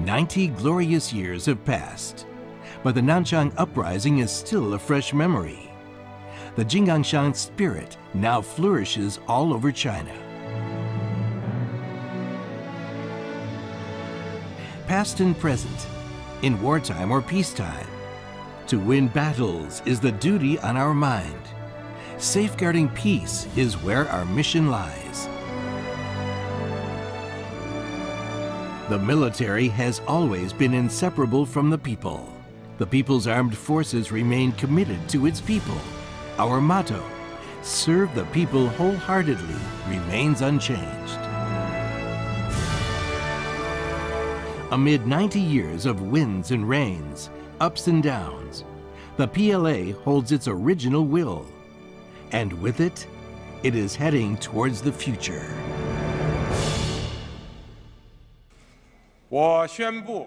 90 glorious years have passed, but the Nanchang Uprising is still a fresh memory. The Jinggangshan spirit now flourishes all over China. Past and present, in wartime or peacetime, to win battles is the duty on our mind. Safeguarding peace is where our mission lies. The military has always been inseparable from the people. The People's Armed Forces remain committed to its people. Our motto, serve the people wholeheartedly, remains unchanged. Amid 90 years of winds and rains, ups and downs, the PLA holds its original will. And with it, it is heading towards the future. 我宣布，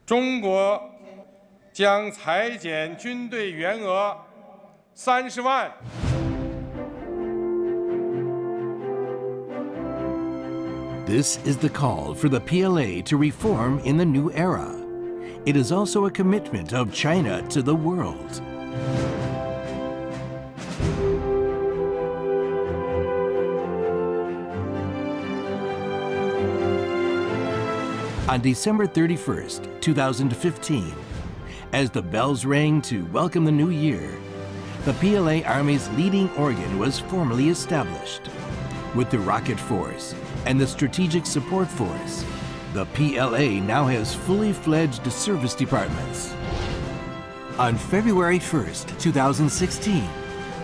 中国将裁减军队员额30万。 This is the call for the PLA to reform in the new era. It is also a commitment of China to the world. On December 31st, 2015, as the bells rang to welcome the new year, the PLA Army's leading organ was formally established. With the Rocket Force and the Strategic Support Force, the PLA now has fully fledged service departments. On February 1st, 2016,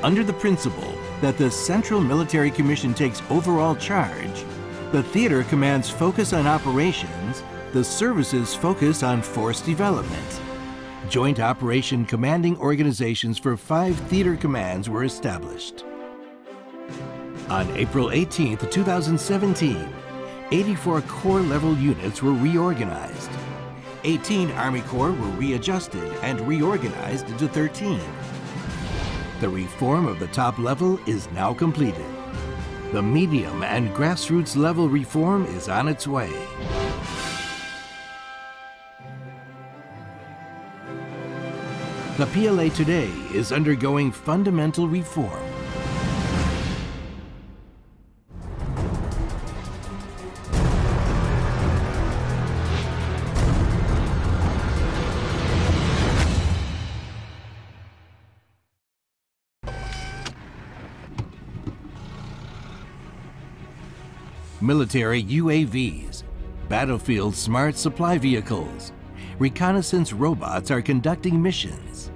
under the principle that the Central Military Commission takes overall charge, the theater commands focus on operations, the services focus on force development. Joint operation commanding organizations for 5 theater commands were established. On April 18, 2017, 84 Corps level units were reorganized. 18 Army Corps were readjusted and reorganized into 13. The reform of the top level is now completed. The medium and grassroots level reform is on its way. The PLA today is undergoing fundamental reform. Military UAVs, battlefield smart supply vehicles, reconnaissance robots are conducting missions.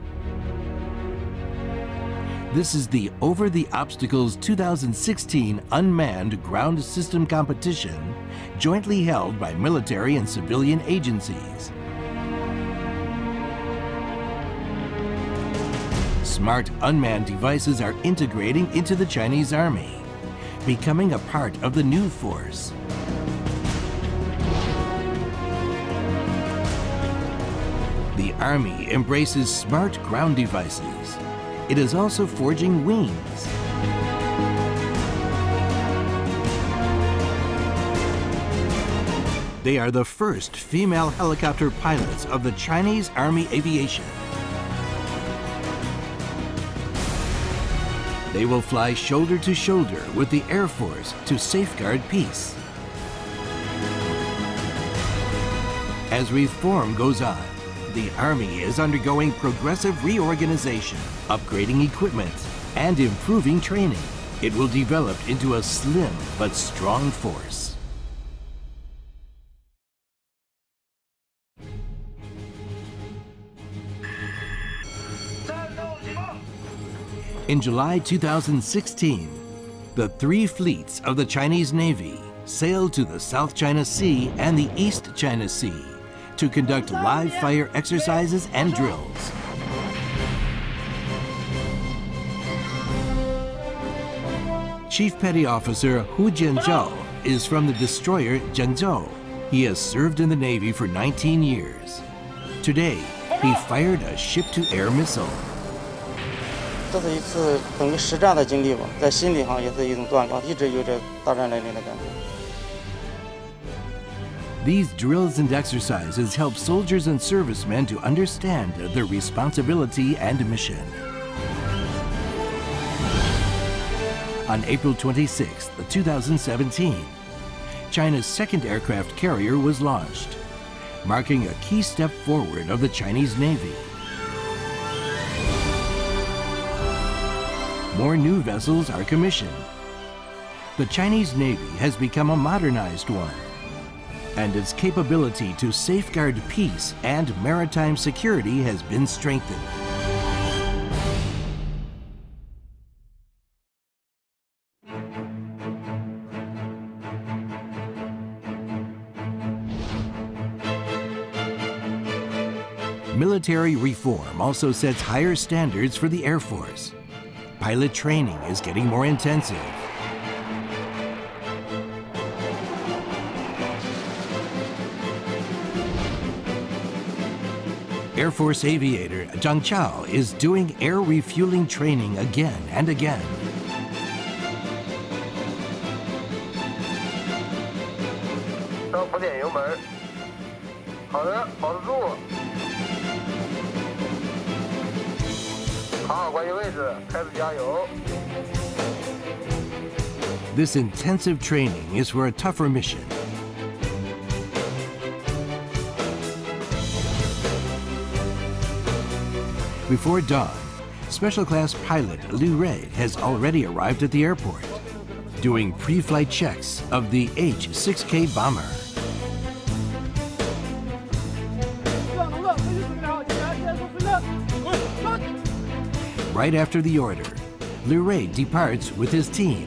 This is the Over the Obstacles 2016 Unmanned Ground System Competition, jointly held by military and civilian agencies. Smart unmanned devices are integrating into the Chinese Army, becoming a part of the new force. The Army embraces smart ground devices. It is also forging wings. They are the first female helicopter pilots of the Chinese Army Aviation. They will fly shoulder to shoulder with the Air Force to safeguard peace. As reform goes on, the Army is undergoing progressive reorganization, upgrading equipment, and improving training. It will develop into a slim but strong force. In July 2016, the 3 fleets of the Chinese Navy sailed to the South China Sea and the East China Sea to conduct live fire exercises and drills. Chief Petty Officer Hu Jianzhou is from the destroyer Zhengzhou. He has served in the Navy for 19 years. Today, he fired a ship-to-air missile. 这是一次等于实战的经历吧，在心理上也是一种锻炼，一直有着大战来临的感觉。These drills and exercises help soldiers and servicemen to understand their responsibility and mission. On April 26, 2017, China's second aircraft carrier was launched, marking a key step forward of the Chinese Navy. More new vessels are commissioned. The Chinese Navy has become a modernized one, and its capability to safeguard peace and maritime security has been strengthened. Military reform also sets higher standards for the Air Force. Pilot training is getting more intensive. Air Force aviator Zhang Chao is doing air refueling training again and again. This intensive training is for a tougher mission. Before dawn, special class pilot Liu Rei has already arrived at the airport, doing pre-flight checks of the H-6K bomber. Right after the order, Liu Rei departs with his team,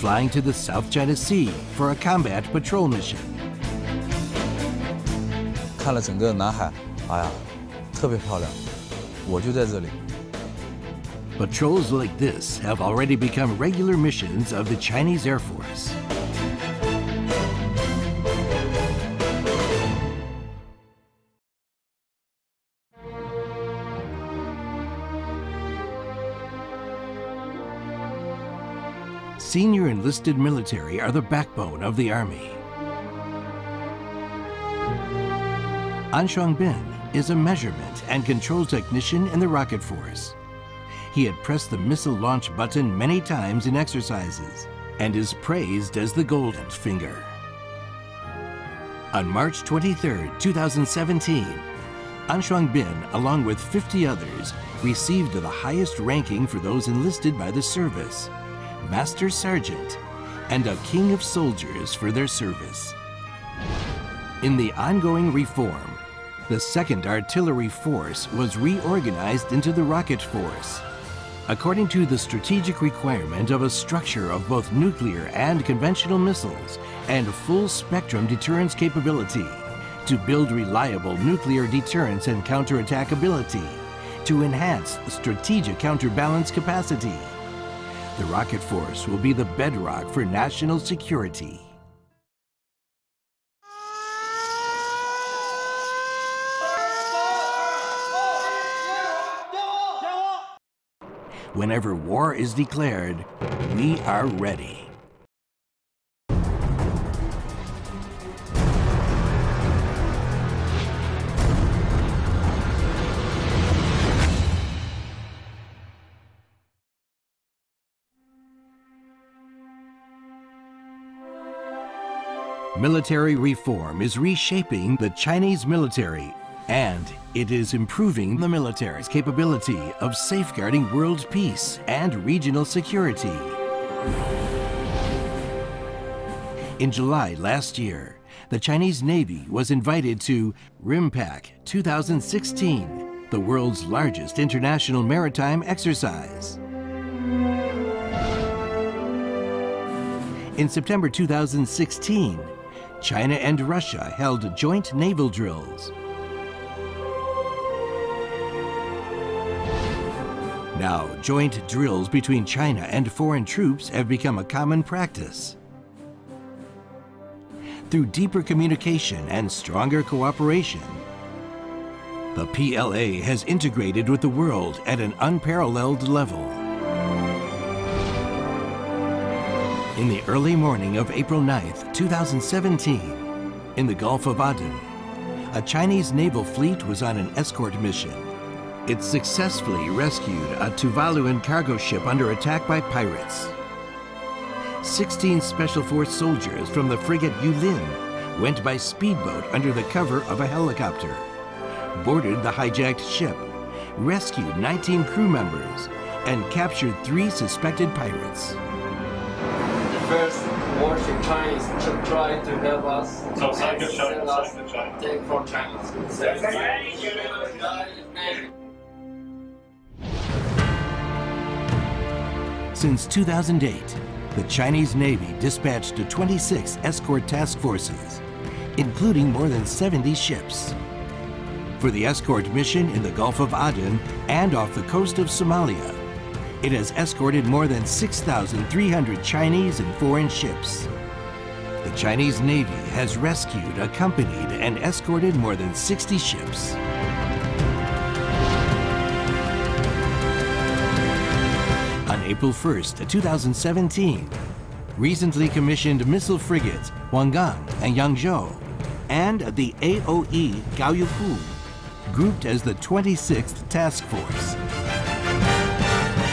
flying to the South China Sea for a combat patrol mission. 看了整个南海，哎呀，特别漂亮，我就在这里。 Patrols like this have already become regular missions of the Chinese Air Force. Senior enlisted military are the backbone of the Army. An Shuangbin is a measurement and control technician in the rocket force. He had pressed the missile launch button many times in exercises and is praised as the golden finger. On March 23, 2017, An Shuangbin, along with 50 others, received the highest ranking for those enlisted by the service, Master Sergeant, and a King of Soldiers for their service. In the ongoing reform, the 2nd Artillery Force was reorganized into the Rocket Force, according to the strategic requirement of a structure of both nuclear and conventional missiles and full-spectrum deterrence capability to build reliable nuclear deterrence and counterattack ability, to enhance strategic counterbalance capacity. The Rocket Force will be the bedrock for national security. Whenever war is declared, we are ready. Military reform is reshaping the Chinese military, and it is improving the military's capability of safeguarding world peace and regional security. In July last year, the Chinese Navy was invited to RIMPAC 2016, the world's largest international maritime exercise. In September 2016, China and Russia held joint naval drills. Now, joint drills between China and foreign troops have become a common practice. Through deeper communication and stronger cooperation, the PLA has integrated with the world at an unparalleled level. In the early morning of April 9th, 2017, In the Gulf of Aden, a Chinese naval fleet was on an escort mission. It successfully rescued a Tuvaluan cargo ship under attack by pirates. 16 Special Force soldiers from the frigate Yulin went by speedboat under the cover of a helicopter, boarded the hijacked ship, rescued 19 crew members, and captured 3 suspected pirates. The first warship Chinese tried to help us. So take from China. Since 2008, the Chinese Navy dispatched 26 escort task forces, including more than 70 ships. For the escort mission in the Gulf of Aden and off the coast of Somalia, it has escorted more than 6,300 Chinese and foreign ships. The Chinese Navy has rescued, accompanied, and escorted more than 60 ships. On April 1st, 2017, recently commissioned missile frigates Huanggang and Yangzhou and the AOE Gaoyupu, grouped as the 26th Task Force,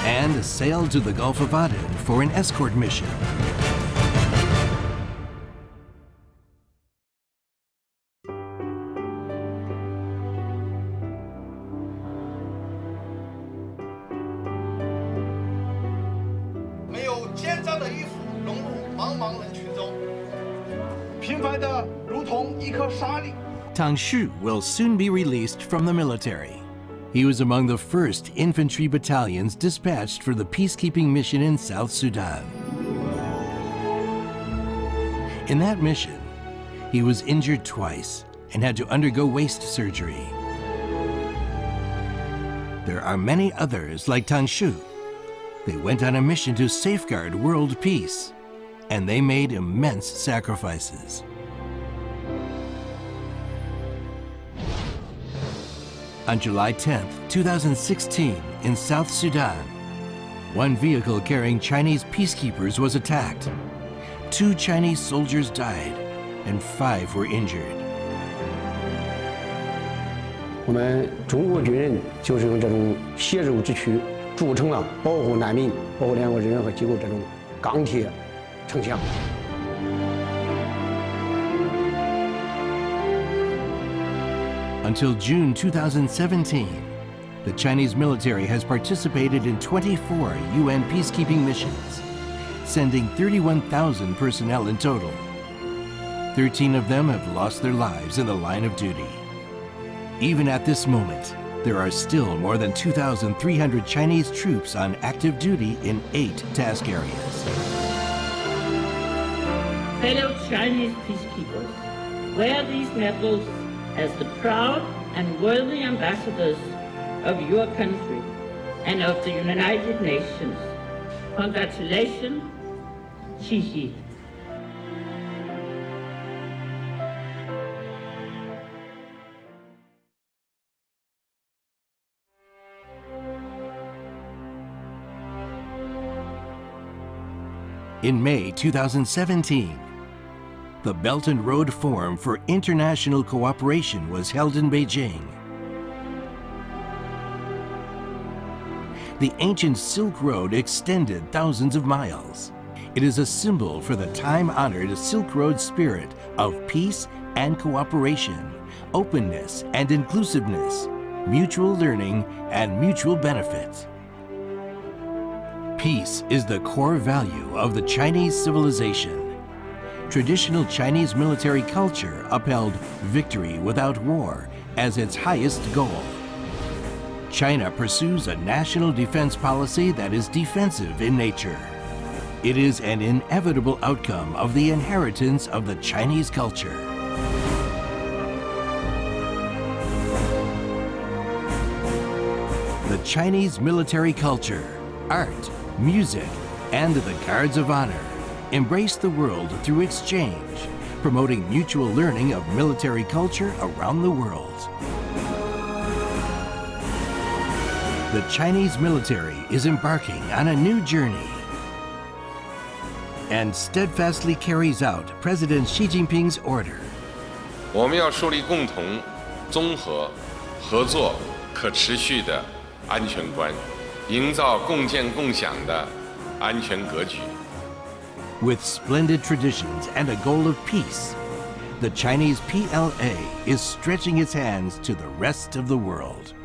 and sailed to the Gulf of Aden for an escort mission. Tang Shu will soon be released from the military. He was among the first infantry battalions dispatched for the peacekeeping mission in South Sudan. In that mission, he was injured twice and had to undergo waist surgery. There are many others like Tang Shu. They went on a mission to safeguard world peace, and they made immense sacrifices. On July 10, 2016, in South Sudan, one vehicle carrying Chinese peacekeepers was attacked. 2 Chinese soldiers died, and 5 were injured. 我们中国军人就是用这种血肉之躯铸成了保护难民、保护联合国人员和机构这种钢铁城墙。 Until June 2017, the Chinese military has participated in 24 UN peacekeeping missions, sending 31,000 personnel in total. 13 of them have lost their lives in the line of duty. Even at this moment, there are still more than 2,300 Chinese troops on active duty in 8 task areas. Fellow Chinese peacekeepers, wear these medals as the proud and worthy ambassadors of your country and of the United Nations. Congratulations, Xi. In May 2017, the Belt and Road Forum for International Cooperation was held in Beijing. The ancient Silk Road extended thousands of miles. It is a symbol for the time-honored Silk Road spirit of peace and cooperation, openness and inclusiveness, mutual learning and mutual benefit. Peace is the core value of the Chinese civilization. Traditional Chinese military culture upheld victory without war as its highest goal. China pursues a national defense policy that is defensive in nature. It is an inevitable outcome of the inheritance of the Chinese culture. The Chinese military culture, art, music, and the Guards of Honor embrace the world through exchange, promoting mutual learning of military culture around the world. The Chinese military is embarking on a new journey and steadfastly carries out President Xi Jinping's order 我们要树立共同、综合、合作、可持续的安全观，营造共建共享的安全格局。 With splendid traditions and a goal of peace, the Chinese PLA is stretching its hands to the rest of the world.